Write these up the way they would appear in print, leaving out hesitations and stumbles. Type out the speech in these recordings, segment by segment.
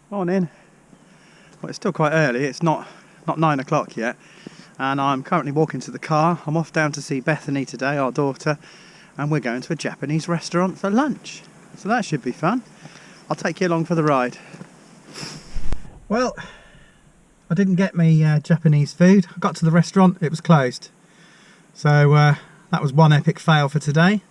Morning. Well, it's still quite early. It's not 9 o'clock yet, and I'm currently walking to the car. I'm off down to see Bethany today, our daughter, and we're going to a Japanese restaurant for lunch. So that should be fun. I'll take you along for the ride. Well, I didn't get me Japanese food. I got to the restaurant, it was closed. So that was one epic fail for today.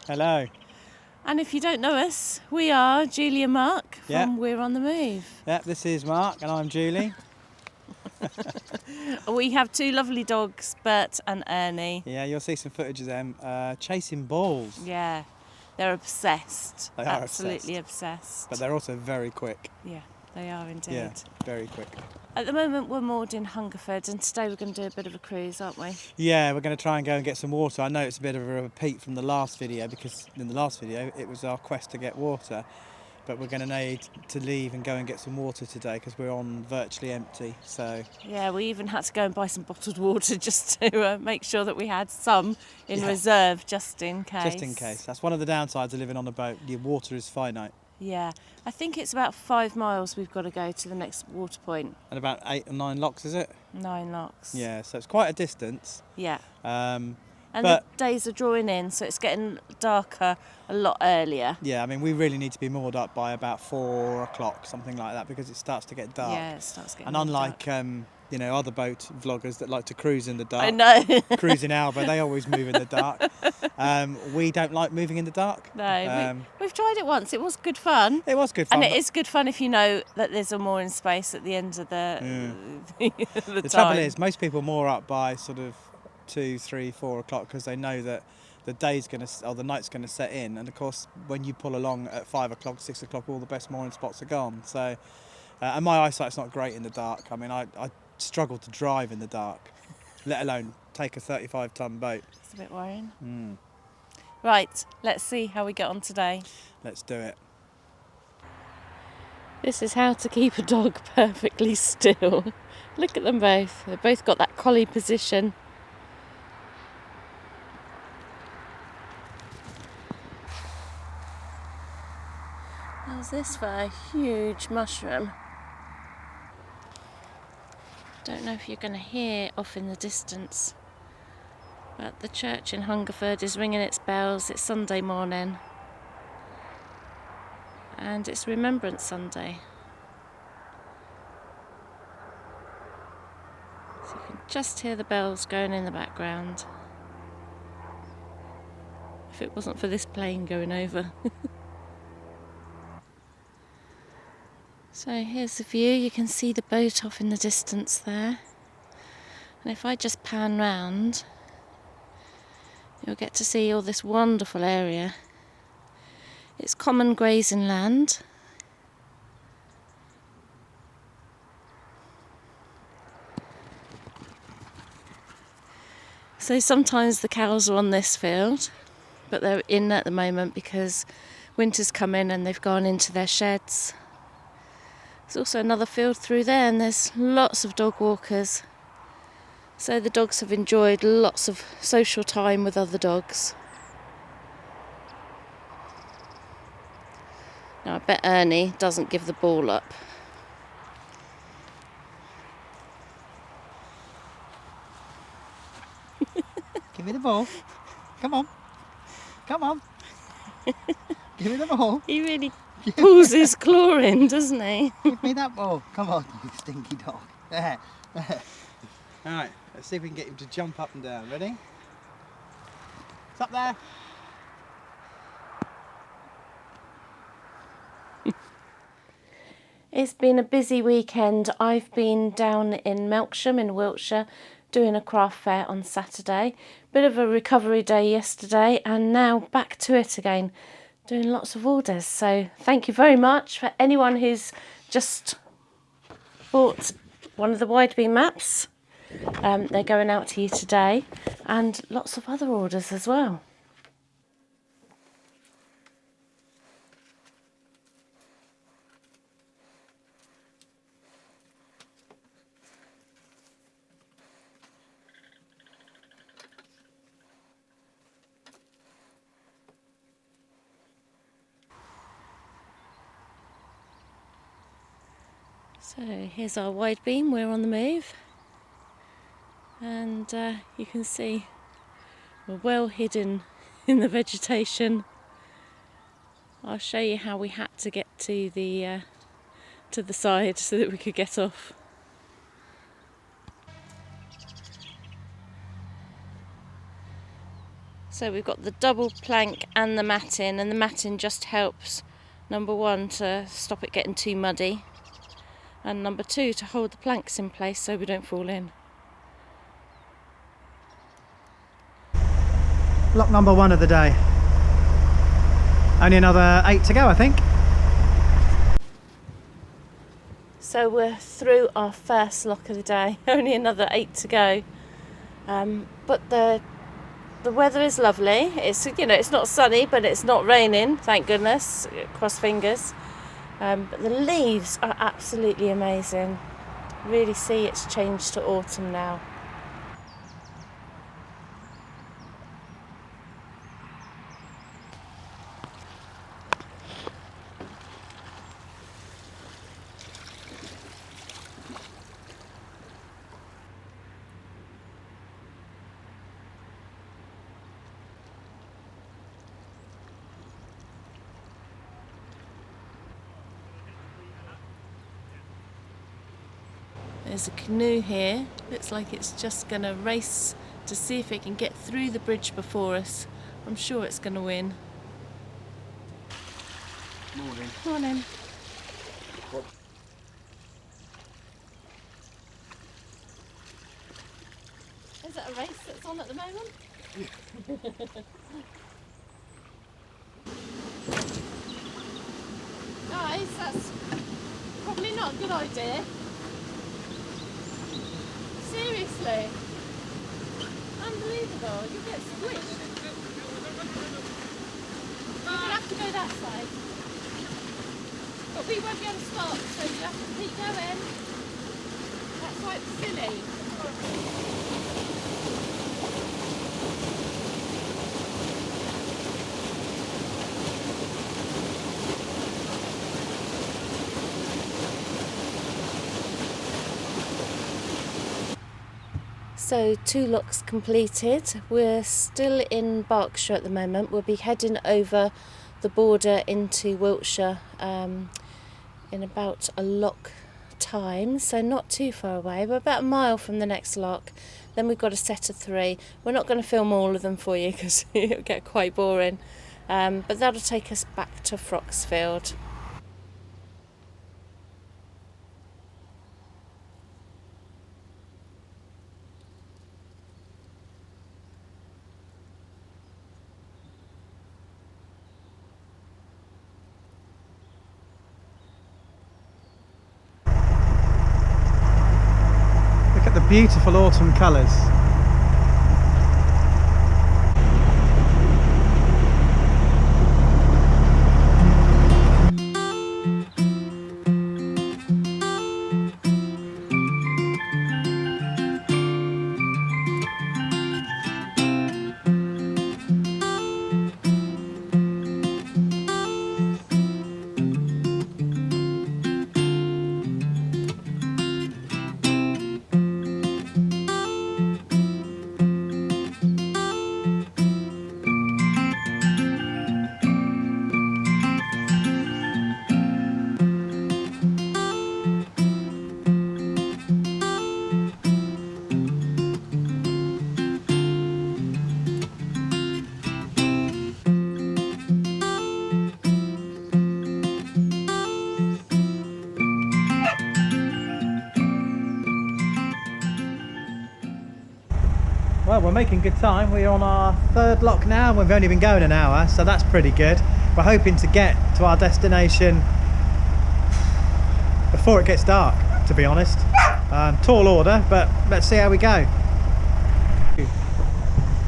Hello. And if you don't know us, we are Julie and Mark from Weir on the Move. Yep, this is Mark and I'm Julie. We have two lovely dogs, Bert and Ernie. Yeah, you'll see some footage of them chasing balls. Yeah, they're obsessed. They are absolutely obsessed. But they're also very quick. Yeah, they are indeed. Yeah, very quick. At the moment we're moored in Hungerford, and today we're going to do a bit of a cruise, aren't we? Yeah, we're going to try and go and get some water. I know it's a bit of a repeat from the last video, because in the last video it was our quest to get water, but we're going to need to leave and go and get some water today because we're on virtually empty. So yeah, we even had to go and buy some bottled water just to make sure that we had some in reserve, just in case. Just in case. That's one of the downsides of living on a boat. Your water is finite. Yeah, I think it's about 5 miles we've got to go to the next water point. And about 8 or 9 locks, is it? 9 locks. Yeah, so it's quite a distance. Yeah. And the days are drawing in, so it's getting darker a lot earlier. Yeah, I mean, we really need to be moored up by about 4 o'clock, something like that, because it starts to get dark. Yeah, it starts getting dark. And unlike, other boat vloggers that like to cruise in the dark. I know. Cruise in Alba, they always move in the dark. We don't like moving in the dark. No, we've tried it once. It was good fun. It was good fun. And it is good fun if you know that there's a mooring space at the end of the The trouble is, most people moor up by sort of 2, 3, 4 o'clock because they know that the the night's going to set in, and of course when you pull along at 5 o'clock, 6 o'clock, all the best mooring spots are gone. So, and my eyesight's not great in the dark. I mean, I struggle to drive in the dark, let alone take a 35-ton boat. It's a bit worrying. Right, let's see how we get on today. Let's do it. This is how to keep a dog perfectly still. Look at them both. They've both got that collie position. How's this for a huge mushroom? Don't know if you're going to hear off in the distance, but the church in Hungerford is ringing its bells. It's Sunday morning and it's Remembrance Sunday. So you can just hear the bells going in the background. If it wasn't for this plane going over. So here's the view. You can see the boat off in the distance there. And if I just pan round, you'll get to see all this wonderful area. It's common grazing land. So sometimes the cows are on this field, but they're in at the moment because winter's come in and they've gone into their sheds. There's also another field through there and there's lots of dog walkers. So the dogs have enjoyed lots of social time with other dogs. Now I bet Ernie doesn't give the ball up. Give me the ball. Come on. Come on. Give me the ball. He really pulls his claw in, doesn't he? Give me that ball. Come on, you stinky dog. There. Alright, let's see if we can get him to jump up and down. Ready? It's up there. It's been a busy weekend. I've been down in Melksham in Wiltshire doing a craft fair on Saturday. Bit of a recovery day yesterday and now back to it again, doing lots of orders. So thank you very much for anyone who's just bought one of the Widebeam maps. They're going out to you today, and lots of other orders as well. So here's our Widebeam, we're on the move, and you can see we're well hidden in the vegetation. I'll show you how we had to get to the side so that we could get off. So we've got the double plank and the matting, and the matting just helps, number one, to stop it getting too muddy, and number two, to hold the planks in place so we don't fall in. Block number 1 of the day. Only another 8 to go, I think. So we're through our first lock of the day. Only another 8 to go. But the weather is lovely. It's, you know, it's not sunny, but it's not raining, thank goodness. Cross fingers. But the leaves are absolutely amazing. Really see it's changed to autumn now. There's a canoe here. Looks like it's just going to race to see if it can get through the bridge before us. I'm sure it's going to win. Morning. Morning. Is that a race that's on at the moment? Guys, that's probably not a good idea. Seriously. Unbelievable. You get squished. You're going to have to go that side. But we won't be able to stop, so you have to keep going. That's quite silly. So 2 locks completed. We're still in Berkshire at the moment. We'll be heading over the border into Wiltshire in about a lock time, so not too far away. We're about a mile from the next lock. Then we've got a set of 3. We're not going to film all of them for you because it'll get quite boring, but that'll take us back to Froxfield. The beautiful autumn colours. Well, we're making good time. We're on our third lock now and we've only been going an hour, so that's pretty good. We're hoping to get to our destination before it gets dark, to be honest. Tall order, but let's see how we go.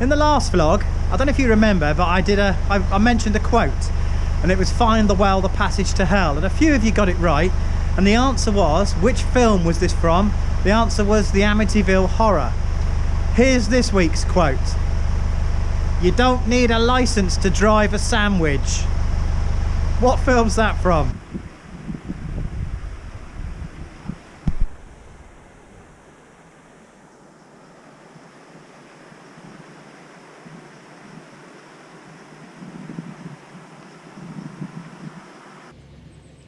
In the last vlog, I don't know if you remember, but I mentioned a quote, and it was "Find the well, the passage to hell," and a few of you got it right, and the answer was, which film was this from? The answer was the Amityville Horror. Here's this week's quote: "You don't need a license to drive a sandwich." What film's that from?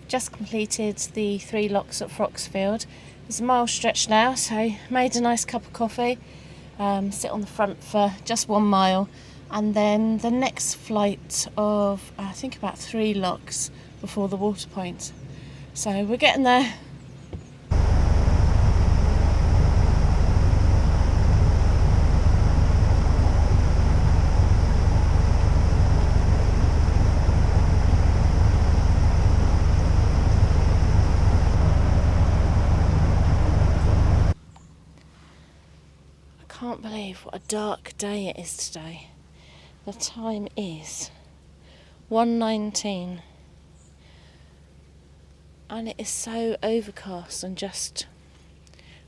Just completed the 3 locks at Froxfield. It's a mile stretch now, so made a nice cup of coffee, sit on the front for just 1 mile, and then the next flight of I think about 3 locks before the water point. So we're getting there. I can't believe what a dark day it is today. The time is 1:19 and it is so overcast and just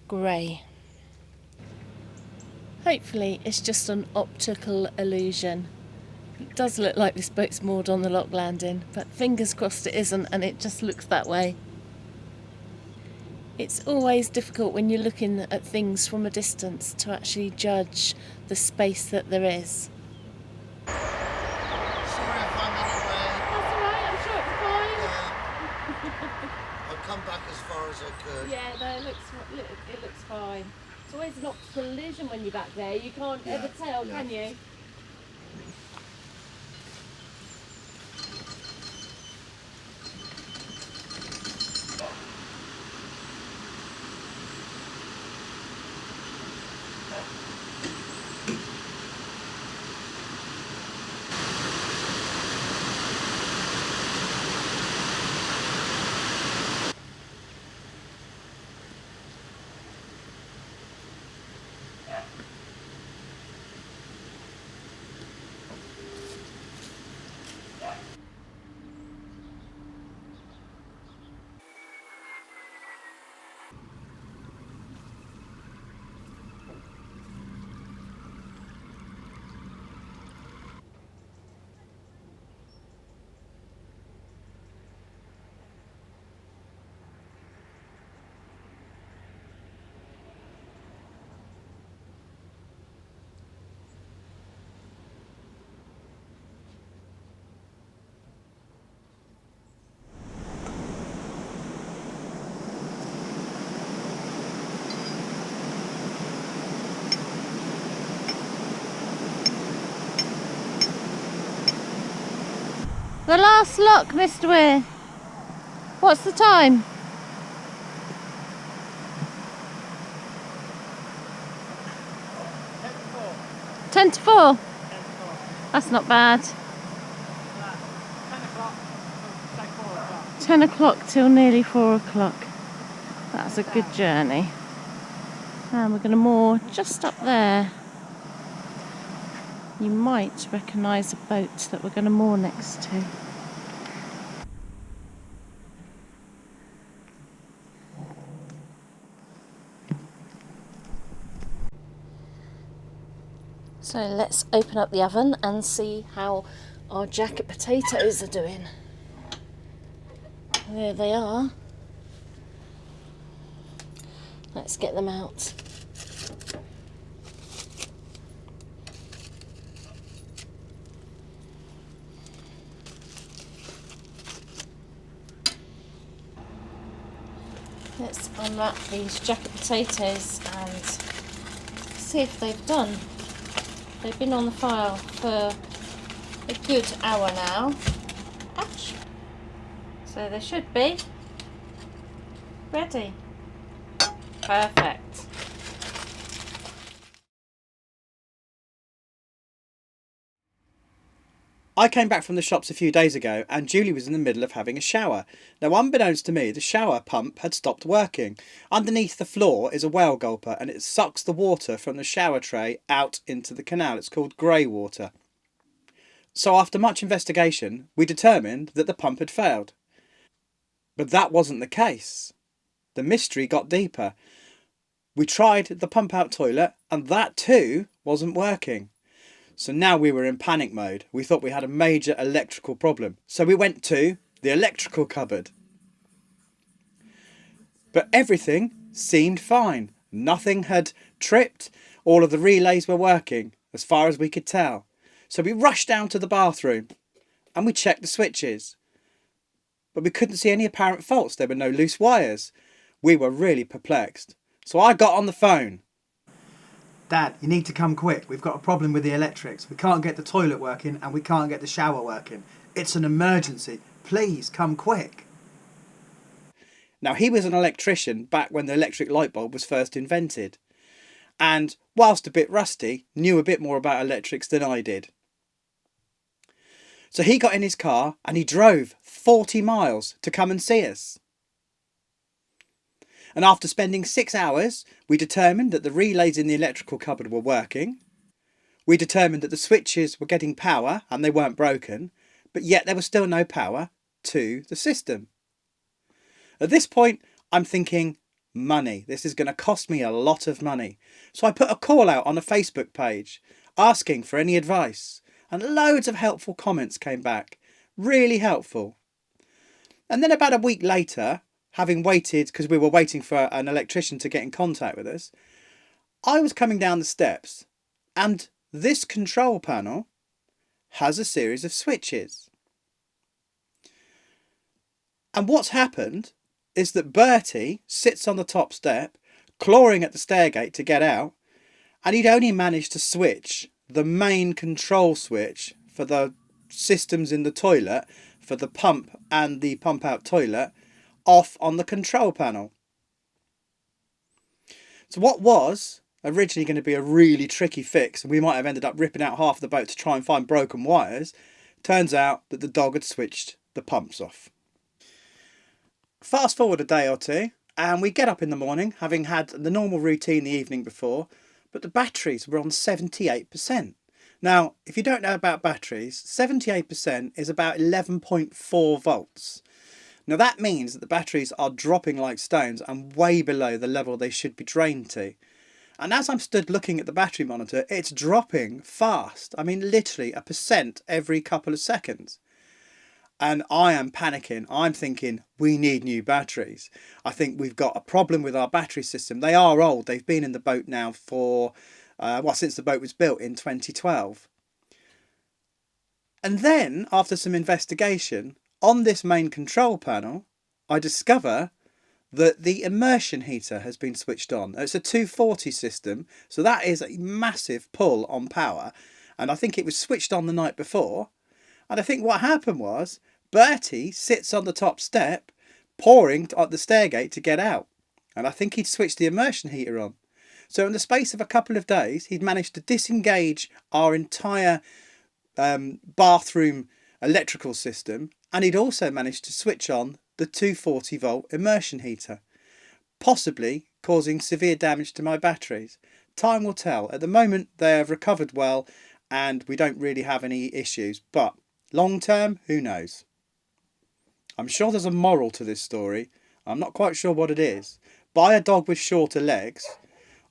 grey. Hopefully it's just an optical illusion. It does look like this boat's moored on the lock landing, but fingers crossed it isn't, and it just looks that way. It's always difficult when you're looking at things from a distance to actually judge the space that there is. Sorry if I'm in the way. That's alright, I'm sure it's fine. I've come back as far as I could. Yeah, no, it looks fine. It's always an optical illusion when you're back there. You can't ever tell, can you? The last lock, Mr. Weir. What's the time? 10 to 4. That's not bad. 10 o'clock till nearly 4 o'clock. That's a good journey. And we're going to moor just up there. You might recognise a boat that we're going to moor next to. So let's open up the oven and see how our jacket potatoes are doing. There they are. Let's get them out. Let's unwrap these jacket potatoes and see if they've done. They've been on the fire for a good hour now. Ouch! So they should be ready. Perfect. I came back from the shops a few days ago and Julie was in the middle of having a shower. Now, unbeknownst to me, the shower pump had stopped working. Underneath the floor is a whale gulper and it sucks the water from the shower tray out into the canal. It's called grey water. So after much investigation, we determined that the pump had failed. But that wasn't the case. The mystery got deeper. We tried the pump out toilet and that too wasn't working. So now we were in panic mode. We thought we had a major electrical problem. So we went to the electrical cupboard. But everything seemed fine. Nothing had tripped. All of the relays were working, as far as we could tell. So we rushed down to the bathroom and we checked the switches. But we couldn't see any apparent faults. There were no loose wires. We were really perplexed. So I got on the phone. Dad, you need to come quick. We've got a problem with the electrics. We can't get the toilet working and we can't get the shower working. It's an emergency. Please come quick. Now, he was an electrician back when the electric light bulb was first invented. And whilst a bit rusty, knew a bit more about electrics than I did. So he got in his car and he drove 40 miles to come and see us. And after spending 6 hours, we determined that the relays in the electrical cupboard were working. We determined that the switches were getting power and they weren't broken, but yet there was still no power to the system. At this point, I'm thinking, money. This is going to cost me a lot of money. So I put a call out on a Facebook page asking for any advice, and loads of helpful comments came back. Really helpful. And then about a week later, having waited, because we were waiting for an electrician to get in contact with us, I was coming down the steps and this control panel has a series of switches. And what's happened is that Bertie sits on the top step, clawing at the stairgate to get out, and he'd only managed to switch the main control switch for the systems in the toilet, for the pump and the pump out toilet, off on the control panel. So what was originally going to be a really tricky fix, and we might have ended up ripping out half the boat to try and find broken wires, turns out that the dog had switched the pumps off. Fast forward a day or two and we get up in the morning having had the normal routine the evening before, but the batteries were on 78%. Now, if you don't know about batteries, 78% is about 11.4 volts. Now that means that the batteries are dropping like stones and way below the level they should be drained to. And as I'm stood looking at the battery monitor, it's dropping fast. I mean, literally 1% every couple of seconds. And I am panicking. I'm thinking, we need new batteries. I think we've got a problem with our battery system. They are old. They've been in the boat now for, since the boat was built in 2012. And then, after some investigation, on this main control panel, I discover that the immersion heater has been switched on. It's a 240 system, so that is a massive pull on power. And I think it was switched on the night before. And I think what happened was, Bertie sits on the top step, pouring at the stairgate to get out. And I think he'd switched the immersion heater on. So in the space of a couple of days, he'd managed to disengage our entire bathroom electrical system, and he'd also managed to switch on the 240 volt immersion heater, possibly causing severe damage to my batteries. Time will tell. At the moment they have recovered well and we don't really have any issues, but long term, who knows? I'm sure there's a moral to this story. I'm not quite sure what it is. Buy a dog with shorter legs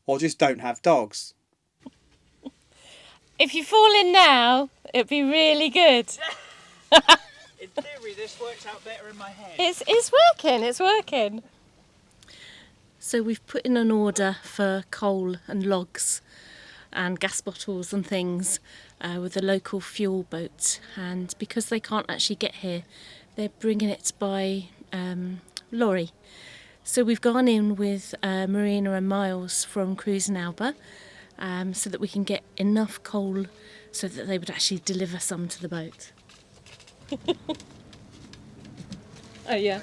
or just don't have dogs. If you fall in now, it'd be really good. In theory, this works out better in my head. It's working. So we've put in an order for coal and logs and gas bottles and things with the local fuel boat, and because they can't actually get here, they're bringing it by lorry. So we've gone in with Marina and Miles from Cruise and Alba so that we can get enough coal so that they would actually deliver some to the boat. Oh yeah.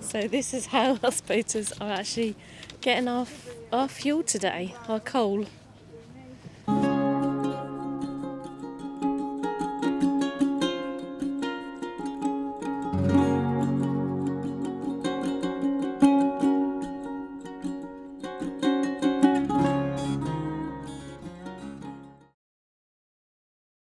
So this is how us boaters are actually getting our fuel today, our coal.